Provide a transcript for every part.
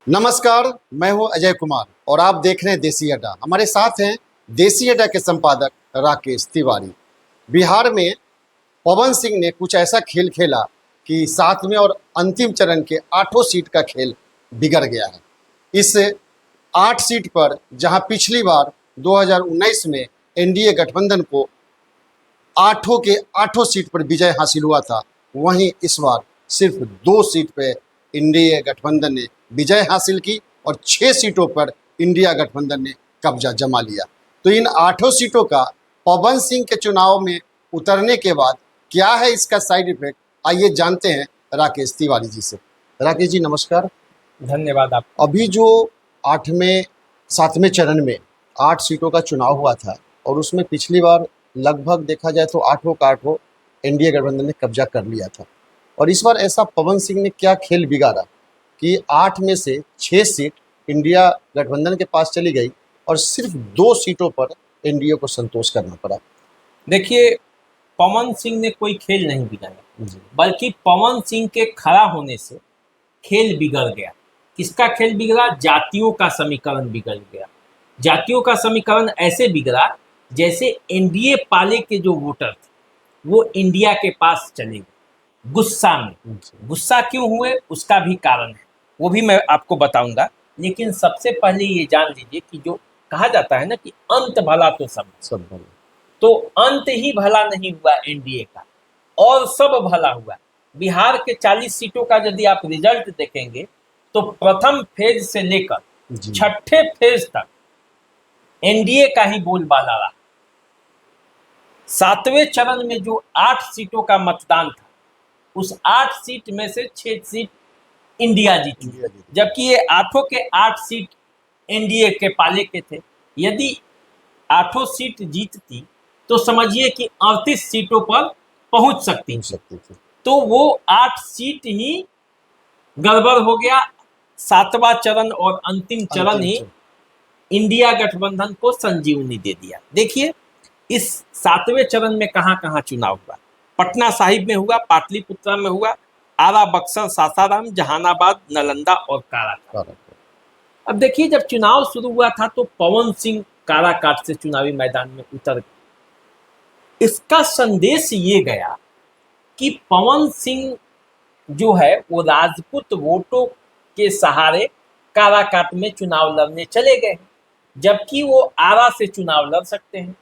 नमस्कार, मैं हूं अजय कुमार और आप देख रहे हैं देसी अड्डा। हमारे साथ हैं देसी अड्डा के संपादक राकेश तिवारी। बिहार में पवन सिंह ने कुछ ऐसा खेल खेला कि सातवें और अंतिम चरण के 8 सीट का खेल बिगड़ गया है। इस 8 सीट पर जहां पिछली बार 2019 में एनडीए गठबंधन को 8 के 8 सीट पर विजय हासिल हुआ था, वहीं इस बार सिर्फ 2 सीट पर इंडिया गठबंधन ने विजय हासिल की और 6 सीटों पर इंडिया गठबंधन ने कब्जा जमा लिया। तो इन 8 सीटों का पवन सिंह के चुनाव में उतरने के बाद क्या है इसका साइड इफेक्ट, आइए जानते हैं राकेश तिवारी जी से। राकेश जी नमस्कार। धन्यवाद आप। अभी जो 7वें चरण में 8 सीटों का चुनाव हुआ था और उसमें पिछली बार लगभग देखा जाए तो 8 का 8 एनडीए गठबंधन ने कब्जा कर लिया था, और इस बार ऐसा पवन सिंह ने क्या खेल बिगाड़ा कि 8 में से 6 सीट इंडिया गठबंधन के पास चली गई और सिर्फ 2 सीटों पर एनडीए को संतोष करना पड़ा। देखिए, पवन सिंह ने कोई खेल नहीं बिगाड़ा, बल्कि पवन सिंह के खड़ा होने से खेल बिगड़ गया। किसका खेल बिगड़ा? जातियों का समीकरण बिगड़ गया। जातियों का समीकरण ऐसे बिगड़ा जैसे एनडीए पाले के जो वोटर थे वो इंडिया के पास चले गए गुस्सा में। गुस्सा क्यों हुए उसका भी कारण है, वो भी मैं आपको बताऊंगा। लेकिन सबसे पहले ये जान लीजिए कि जो कहा जाता है ना कि अंत भला तो सब भला, तो अंत ही भला नहीं हुआ एनडीए का, और सब भला हुआ। बिहार के 40 सीटों का यदि आप रिजल्ट देखेंगे तो प्रथम फेज से लेकर 6ठे फेज तक एनडीए का ही बोलबाला रहा। 7वें चरण में जो 8 सीटों का मतदान था, उस 8 सीट में से 6 सीट इंडिया जीती, जबकि ये 8 के 8 सीट एनडीए के पाले के थे। यदि 8 सीट जीतती तो समझिए कि 38 सीटों पर पहुंच सकती थी। तो वो 8 सीट ही गड़बड़ हो गया। 7वां चरण और अंतिम चरण ही इंडिया गठबंधन को संजीवनी दे दिया। देखिए, इस 7वें चरण में कहां कहां चुनाव हुआ। पटना साहिब में हुआ, पाटलिपुत्रा में हुआ, आरा, बक्सर, सासाराम, जहानाबाद, नालंदा और काराकाट। अब देखिए, जब चुनाव शुरू हुआ था तो पवन सिंह काराकाट से चुनावी मैदान में उतर गए। इसका संदेश ये गया कि पवन सिंह जो है वो राजपूत वोटों के सहारे काराकाट में चुनाव लड़ने चले गए, जबकि वो आरा से चुनाव लड़ सकते हैं।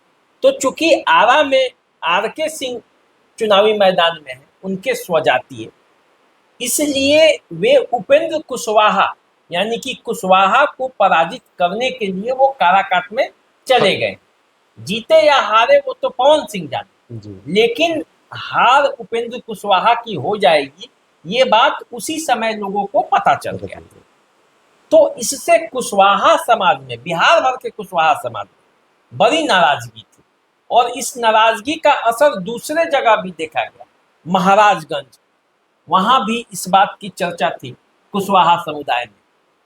तो चूंकि आरा में आर.के. सिंह चुनावी मैदान में है, उनके स्वजातीय, इसलिए वे उपेंद्र कुशवाहा यानी कि कुशवाहा को पराजित करने के लिए वो काराकाट में चले गए। जीते या हारे वो तो पवन सिंह जाने, लेकिन हार उपेंद्र कुशवाहा की हो जाएगी ये बात उसी समय लोगों को पता चल गया। तो इससे कुशवाहा समाज में, बिहार भर के कुशवाहा समाज में बड़ी नाराजगी थी, और इस नाराजगी का असर दूसरे जगह भी देखा गया। महाराजगंज, वहां भी इस बात की चर्चा थी कुशवाहा समुदाय में,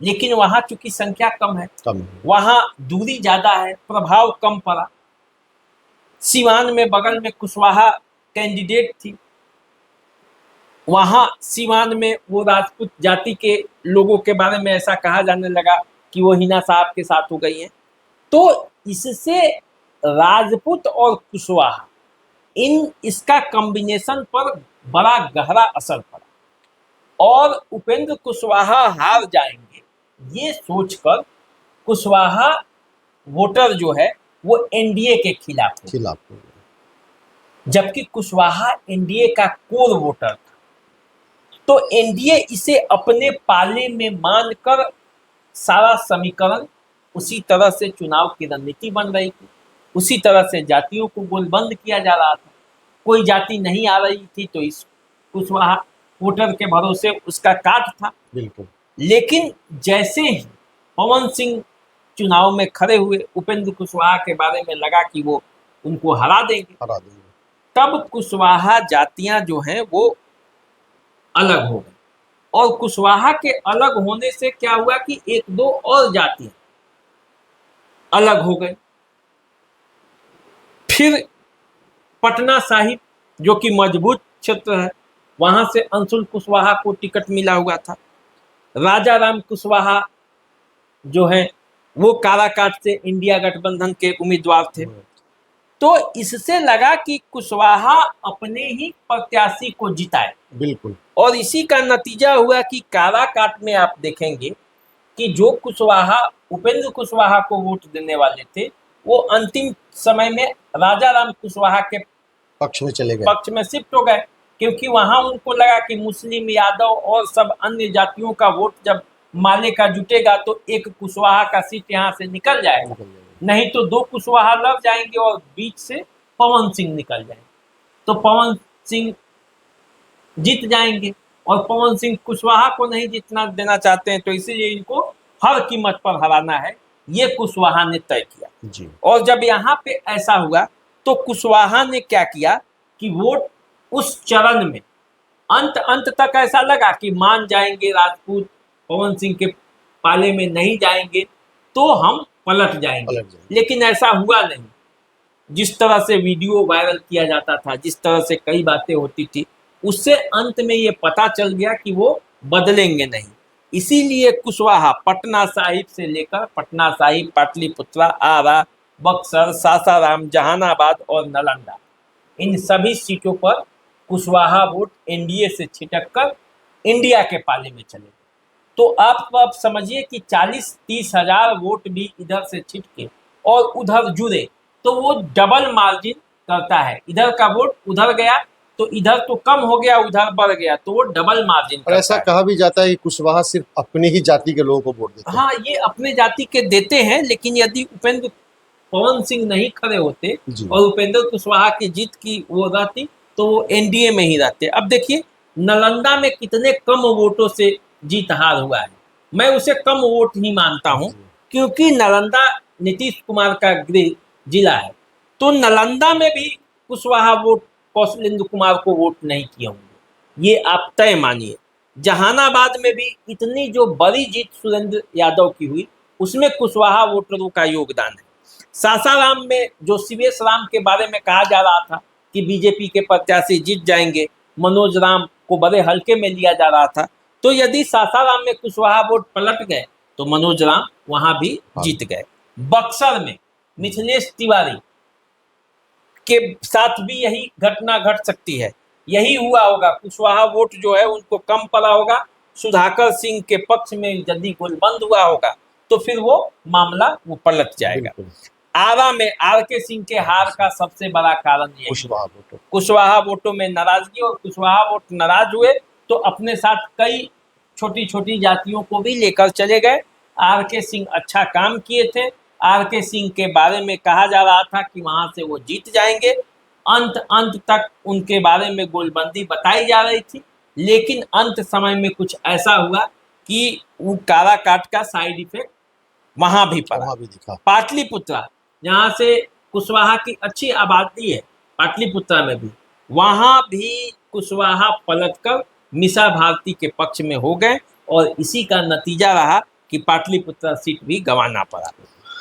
लेकिन वहां चूंकि संख्या कम है, वहां दूरी ज्यादा है, प्रभाव कम पड़ा। सीवान में बगल में कुशवाहा कैंडिडेट थी, वहां सीवान में वो राजपूत जाति के लोगों के बारे में ऐसा कहा जाने लगा कि वो हिना साहब के साथ हो गई हैं। तो इससे राजपूत और कुशवाहा इसका कॉम्बिनेशन पर बड़ा गहरा असर पड़ा, और उपेंद्र कुशवाहा हार जाएंगे ये सोचकर कुशवाहा वोटर जो है वो एनडीए के खिलाफ हो गए, जबकि कुशवाहा एनडीए का कोर वोटर था। तो एनडीए इसे अपने पाले में मानकर सारा समीकरण उसी तरह से चुनाव की रणनीति बन रही थी, उसी तरह से जातियों को गोलबंद किया जा रहा था। कोई जाति नहीं आ रही थी तो इस कुशवाहा वोटर के भरोसे उसका काट था। बिल्कुल। लेकिन जैसे ही पवन सिंह चुनाव में खड़े हुए, उपेंद्र कुशवाहा के बारे में लगा कि वो उनको हरा देंगे, तब कुशवाहा जातियां जो हैं वो अलग हो गई, और कुशवाहा के अलग होने से क्या हुआ कि एक दो और जातियां अलग हो गई। फिर पटना साहिब जो कि मजबूत क्षेत्र है, वहां से अंशुल कुशवाहा को टिकट मिला हुआ था, राजा राम कुशवाहा जो है वो काराकाट से इंडिया गठबंधन के उम्मीदवार थे। तो इससे लगा कि कुशवाहा अपने ही प्रत्याशी को जिताए, बिल्कुल। और इसी का नतीजा हुआ कि काराकाट में आप देखेंगे कि जो कुशवाहा उपेंद्र कुशवाहा को वोट देने वाले थे वो अंतिम समय में राजा राम कुशवाहा के पक्ष में शिफ्ट हो गए, क्योंकि वहां उनको लगा कि मुस्लिम, यादव और सब अन्य जातियों का वोट जब माले का जुटेगा तो एक कुशवाहा का सीट यहाँ से निकल जाएगा, नहीं तो दो कुशवाहा लड़ जाएंगे और बीच से पवन सिंह निकल जाएंगे, तो पवन सिंह जीत जाएंगे, और पवन सिंह कुशवाहा को नहीं जीतना देना चाहते हैं, तो इसीलिए इनको हर कीमत पर हराना है, ये कुशवाहा ने तय किया जी। और जब यहाँ पे ऐसा हुआ तो कुशवाहा ने क्या किया कि वोट उस चरण में अंत तक ऐसा लगा कि मान जाएंगे राजपूत, पवन सिंह के पाले में नहीं जाएंगे तो हम पलट जाएंगे, लेकिन ऐसा हुआ नहीं। जिस तरह से वीडियो वायरल किया जाता था, जिस तरह से कई बातें होती थी, उससे अंत में ये पता चल गया कि वो बदलेंगे नहीं। इसीलिए कुशवाहा पटना साहिब से लेकर पटना साहिब, पाटलिपुत्रा, आरा, बक्सर, सासाराम, जहानाबाद और नालंदा, इन सभी सीटों पर कुशवाहा वोट एनडीए से छिटक कर इंडिया के पाले में चले गए। तो आप समझिए कि 40-30 हजार वोट भी इधर से छिटके और उधर जुड़े तो वो डबल मार्जिन करता है। इधर का वोट उधर गया तो इधर तो कम हो गया, उधर बढ़ गया, तो वो डबल मार्जिन और ऐसा कहा भी जाता है कि कुशवाहा सिर्फ अपनी ही जाति के लोगों को वोट देते हैं। हाँ, ये अपने जाति के देते हैं, लेकिन यदि पवन सिंह नहीं खड़े होते और उपेंद्र कुशवाहा की जीत की वो रहती तो वो एनडीए में ही रहते। अब देखिए नालंदा में कितने कम वोटों से जीत हार हुआ है, मैं उसे कम वोट ही मानता हूँ, क्योंकि नालंदा नीतीश कुमार का गृह जिला है, तो नालंदा में भी कुशवाहा वोट कौशलेंद्र कुमार को वोट नहीं किए होंगे, ये आप तय मानिए। जहानाबाद में भी इतनी जो बड़ी जीत सुरेंद्र यादव की हुई उसमें कुशवाहा वोटरों का योगदान है। सासाराम में जो शिवेश राम के बारे में कहा जा रहा था कि बीजेपी के प्रत्याशी जीत जाएंगे, मनोज राम को बड़े हल्के में लिया जा रहा था, तो यदि सासाराम में कुशवाहा वोट पलट गए तो मनोज राम वहां भी जीत गए। बक्सर में मिथिलेश तिवारी के साथ भी यही घटना घट सकती है, यही हुआ होगा, कुशवाहा वोट जो है उनको कम पड़ा होगा, सुधाकर सिंह के पक्ष में यदि गोलबंद हुआ होगा तो फिर वो मामला वो पलट जाएगा। आरा में आर के सिंह के हार का सबसे बड़ा कारण ये कुशवाहा वोटों में नाराजगी, और कुशवाहा वोट नाराज हुए तो अपने साथ कई छोटी छोटी जातियों को भी लेकर चले गए। आर के सिंह अच्छा काम किए थे, आर के सिंह के बारे में कहा जा रहा था कि वहां से वो जीत जाएंगे, अंत तक उनके बारे में गोलबंदी बताई जा रही थी, लेकिन अंत समय में कुछ ऐसा हुआ कि वो काराकाट का साइड इफेक्ट वहां भी पड़ा। पाटलिपुत्रा जहाँ से कुशवाहा की अच्छी आबादी है, पाटलिपुत्रा में भी, वहां भी कुशवाहा पलटकर मिसा भारती के पक्ष में हो गए और इसी का नतीजा रहा कि पाटलिपुत्रा सीट भी गंवाना पड़ा।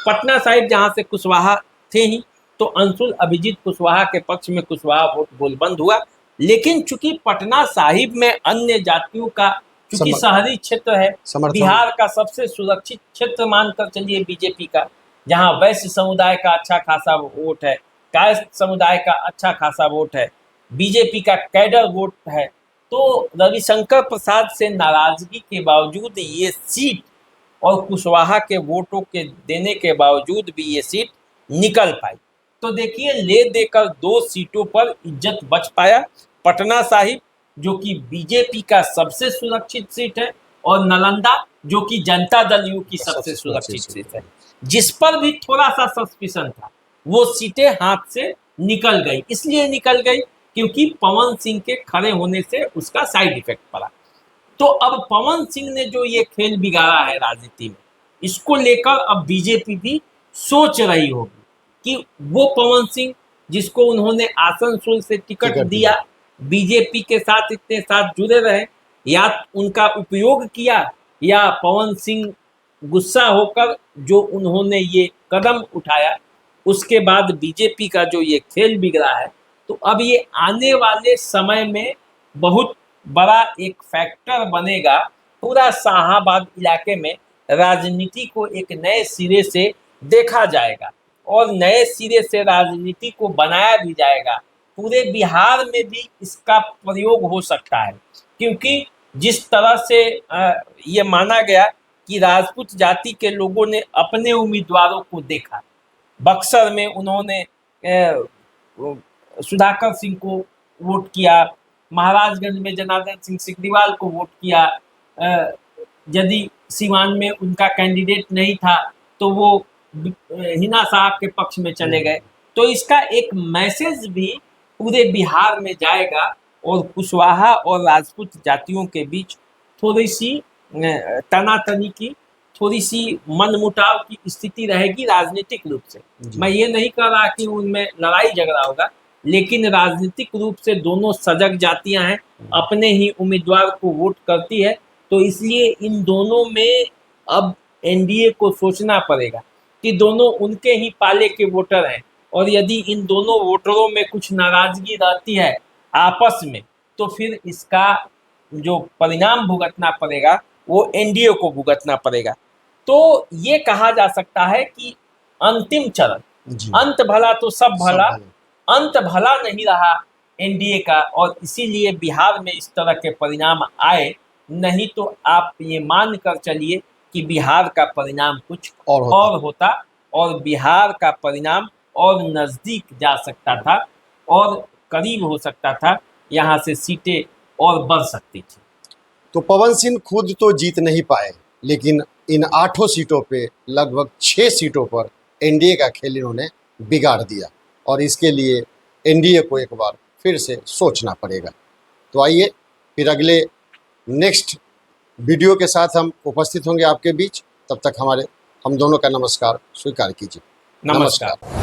पटना साहिब जहाँ से कुशवाहा थे ही, तो अंशुल अभिजीत कुशवाहा के पक्ष में कुशवाहा वोट गोलबंद हुआ, लेकिन चूंकि पटना साहिब में अन्य जातियों का, चूंकि शहरी क्षेत्र है, बिहार का सबसे सुरक्षित क्षेत्र मानकर चलिए बीजेपी का, जहां वैश्य समुदाय का अच्छा खासा वोट है, कायस्थ समुदाय का अच्छा खासा वोट है, बीजेपी का कैडर वोट है, तो रविशंकर प्रसाद से नाराजगी के बावजूद ये सीट और कुशवाहा के वोटों के देने के बावजूद भी ये सीट निकल पाई। तो देखिए ले देकर 2 सीटों पर इज्जत बच पाया। पटना साहिब जो कि बीजेपी का सबसे सुरक्षित सीट है, और नालंदा जो कि जनता दल यू की सबसे सुरक्षित सीट है, जिस पर भी थोड़ा सा सस्पिशन था, वो सीटें हाथ से निकल गई। इसलिए निकल गई क्योंकि पवन सिंह के खड़े होने से उसका साइड इफेक्ट पड़ा। तो अब पवन सिंह ने जो ये खेल बिगाड़ा है राजनीति में, इसको लेकर अब बीजेपी भी सोच रही होगी कि वो पवन सिंह जिसको उन्होंने आसनसोल से टिकट दिया, बीजेपी के साथ इतने साथ जुड़े रहे, या उनका उपयोग किया, या पवन सिंह गुस्सा होकर जो उन्होंने ये कदम उठाया, उसके बाद बीजेपी का जो ये खेल बिगड़ा है, तो अब ये आने वाले समय में बहुत बड़ा एक फैक्टर बनेगा पूरा शाहाबाद इलाके में राजनीति को एक नए सिरे से देखा जाएगा और नए सिरे से राजनीति को बनाया भी जाएगा। पूरे बिहार में भी इसका प्रयोग हो सकता है, क्योंकि जिस तरह से ये माना गया कि राजपूत जाति के लोगों ने अपने उम्मीदवारों को देखा। बक्सर में उन्होंने सुधाकर सिंह को वोट किया, महाराजगंज में जनार्दन सिंह सिग्रीवाल को वोट किया, यदि सीवान में उनका कैंडिडेट नहीं था तो वो हिना साहब के पक्ष में चले गए। तो इसका एक मैसेज भी पूरे बिहार में जाएगा और कुशवाहा और राजपूत जातियों के बीच थोड़ी सी तनातनी की, थोड़ी सी मनमुटाव की स्थिति रहेगी राजनीतिक रूप से। मैं ये नहीं कह रहा कि उनमें लड़ाई झगड़ा होगा, लेकिन राजनीतिक रूप से दोनों सजग जातियां हैं, अपने ही उम्मीदवार को वोट करती है। तो इसलिए इन दोनों में अब एनडीए को सोचना पड़ेगा कि दोनों उनके ही पाले के वोटर हैं, और यदि इन दोनों वोटरों में कुछ नाराजगी रहती है आपस में, तो फिर इसका जो परिणाम भुगतना पड़ेगा वो एनडीए को भुगतना पड़ेगा। तो ये कहा जा सकता है कि अंतिम चरण, अंत भला तो सब भला, अंत भला नहीं रहा एनडीए का, और इसीलिए बिहार में इस तरह के परिणाम आए। नहीं तो आप ये मान कर चलिए कि बिहार का परिणाम कुछ और होता और बिहार का परिणाम और नज़दीक जा सकता था और करीब हो सकता था, यहाँ से सीटें और बढ़ सकती थी। तो पवन सिंह खुद तो जीत नहीं पाए, लेकिन इन 8 सीटों पे लगभग 6 सीटों पर एनडीए का खेल इन्होंने बिगाड़ दिया, और इसके लिए एनडीए को एक बार फिर से सोचना पड़ेगा। तो आइए फिर अगले नेक्स्ट वीडियो के साथ हम उपस्थित होंगे आपके बीच। तब तक हम दोनों का नमस्कार स्वीकार कीजिए। नमस्कार।